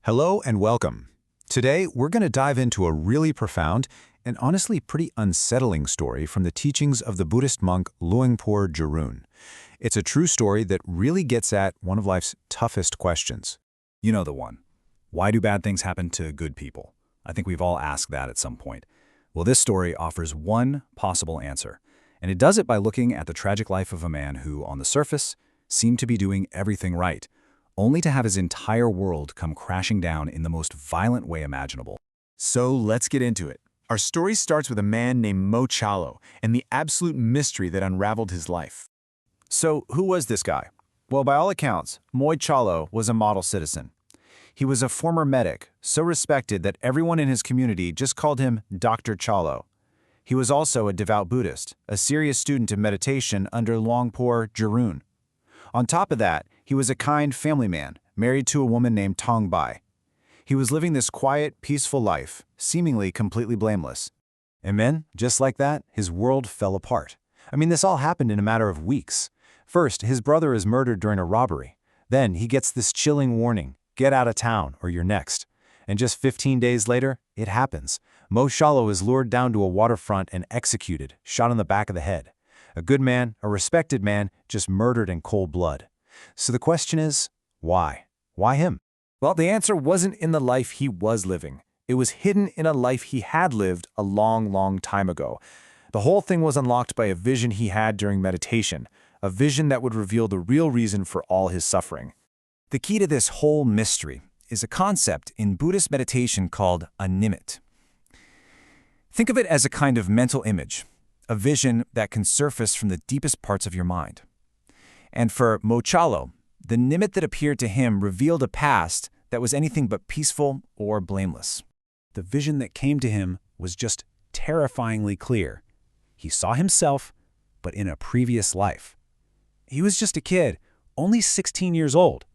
Hello and welcome. Today, we're going to dive into a really profound and honestly pretty unsettling story from the teachings of the Buddhist monk Luang Phor Charan. It's a true story that really gets at one of life's toughest questions. You know the one. Why do bad things happen to good people? I think we've all asked that at some point. Well, this story offers one possible answer, and it does it by looking at the tragic life of a man who, on the surface, seemed to be doing everything right, only to have his entire world come crashing down in the most violent way imaginable. So let's get into it. Our story starts with a man named Mo Chalo and the absolute mystery that unraveled his life. So, who was this guy? Well, by all accounts, Mo Chalo was a model citizen. He was a former medic, so respected that everyone in his community just called him Dr. Chalo. He was also a devout Buddhist, a serious student of meditation under Luang Phor Charan. On top of that, he was a kind family man, married to a woman named Tong Bai. He was living this quiet, peaceful life, seemingly completely blameless. And then, just like that, his world fell apart. I mean, this all happened in a matter of weeks. First, his brother is murdered during a robbery. Then, he gets this chilling warning, get out of town or you're next. And just 15 days later, it happens. Mo Chalo is lured down to a waterfront and executed, shot in the back of the head. A good man, a respected man, just murdered in cold blood. So the question is, why? Why him? Well, the answer wasn't in the life he was living. It was hidden in a life he had lived a long, long time ago. The whole thing was unlocked by a vision he had during meditation, a vision that would reveal the real reason for all his suffering. The key to this whole mystery is a concept in Buddhist meditation called a nimit. Think of it as a kind of mental image, a vision that can surface from the deepest parts of your mind. And for Mo Chalo, the nimit that appeared to him revealed a past that was anything but peaceful or blameless. The vision that came to him was just terrifyingly clear. He saw himself, but in a previous life. He was just a kid, only 16 years old.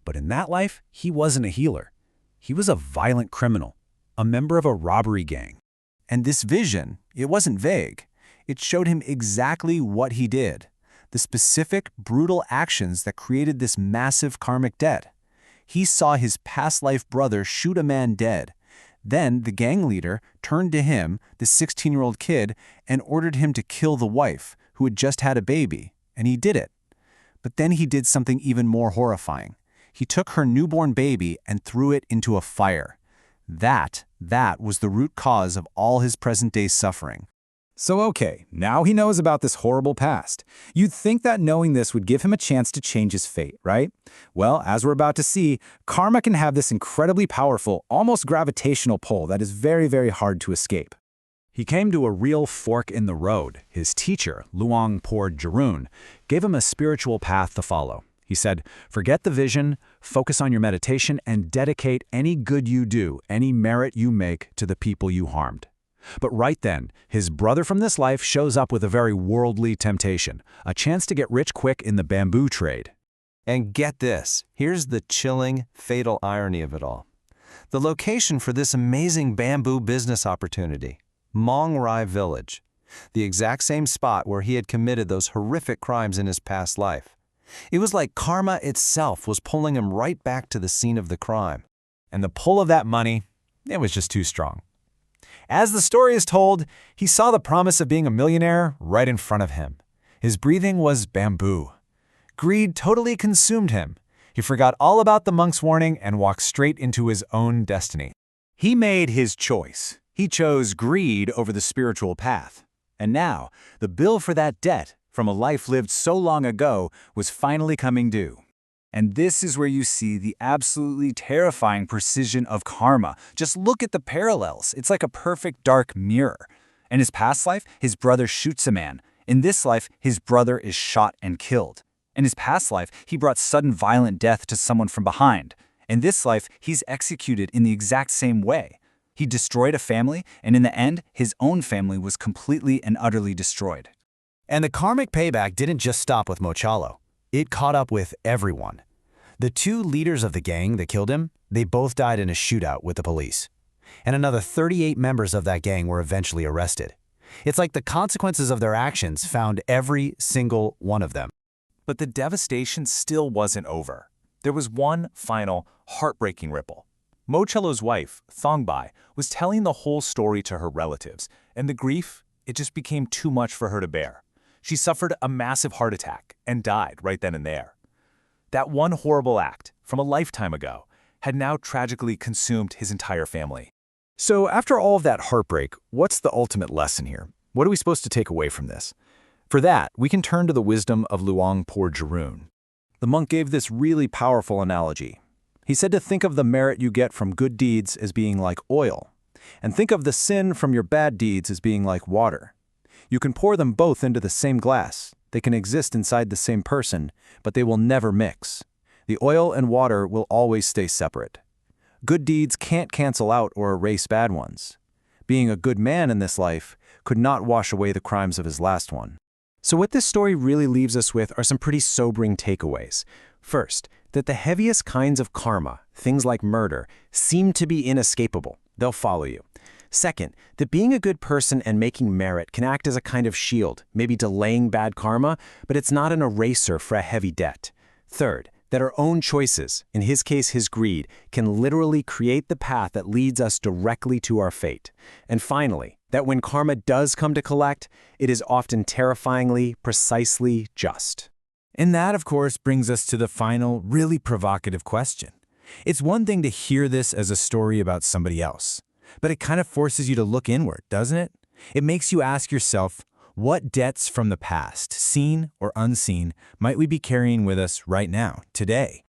But in that life, he wasn't a healer. He was a violent criminal, a member of a robbery gang. And this vision, it wasn't vague. It showed him exactly what he did, the specific, brutal actions that created this massive karmic debt. He saw his past life brother shoot a man dead. Then the gang leader turned to him, the 16-year-old kid, and ordered him to kill the wife, who had just had a baby, and he did it. But then he did something even more horrifying. He took her newborn baby and threw it into a fire. That was the root cause of all his present-day suffering. So okay, now he knows about this horrible past. You'd think that knowing this would give him a chance to change his fate, right? Well, as we're about to see, karma can have this incredibly powerful, almost gravitational pull that is very, very hard to escape. He came to a real fork in the road. His teacher, Luang Phor Charan, gave him a spiritual path to follow. He said, forget the vision, focus on your meditation, and dedicate any good you do, any merit you make to the people you harmed. But right then, his brother from this life shows up with a very worldly temptation, a chance to get rich quick in the bamboo trade. And get this, here's the chilling, fatal irony of it all. The location for this amazing bamboo business opportunity, Mong Rai Village, the exact same spot where he had committed those horrific crimes in his past life. It was like karma itself was pulling him right back to the scene of the crime. And the pull of that money, it was just too strong. As the story is told, he saw the promise of being a millionaire right in front of him. His breathing was bamboo. Greed totally consumed him. He forgot all about the monk's warning and walked straight into his own destiny. He made his choice. He chose greed over the spiritual path. And now, the bill for that debt from a life lived so long ago was finally coming due. And this is where you see the absolutely terrifying precision of karma. Just look at the parallels. It's like a perfect dark mirror. In his past life, his brother shoots a man. In this life, his brother is shot and killed. In his past life, he brought sudden violent death to someone from behind. In this life, he's executed in the exact same way. He destroyed a family, and in the end, his own family was completely and utterly destroyed. And the karmic payback didn't just stop with Mo Chalo. It caught up with everyone. The two leaders of the gang that killed him, they both died in a shootout with the police. And another 38 members of that gang were eventually arrested. It's like the consequences of their actions found every single one of them. But the devastation still wasn't over. There was one final, heartbreaking ripple. Mo Cello's wife, Thongbai, was telling the whole story to her relatives, and the grief, it just became too much for her to bear. She suffered a massive heart attack and died right then and there. That one horrible act, from a lifetime ago, had now tragically consumed his entire family. So after all of that heartbreak, what's the ultimate lesson here? What are we supposed to take away from this? For that, we can turn to the wisdom of Luang Phor Charan. The monk gave this really powerful analogy. He said to think of the merit you get from good deeds as being like oil, and think of the sin from your bad deeds as being like water. You can pour them both into the same glass. They can exist inside the same person, but they will never mix. The oil and water will always stay separate. Good deeds can't cancel out or erase bad ones. Being a good man in this life could not wash away the crimes of his last one. So what this story really leaves us with are some pretty sobering takeaways. First, that the heaviest kinds of karma, things like murder, seem to be inescapable. They'll follow you. Second, that being a good person and making merit can act as a kind of shield, maybe delaying bad karma, but it's not an eraser for a heavy debt. Third, that our own choices, in his case his greed, can literally create the path that leads us directly to our fate. And finally, that when karma does come to collect, it is often terrifyingly, precisely just. And that, of course, brings us to the final, really provocative question. It's one thing to hear this as a story about somebody else, but it kind of forces you to look inward, doesn't it? It makes you ask yourself, what debts from the past, seen or unseen, might we be carrying with us right now, today?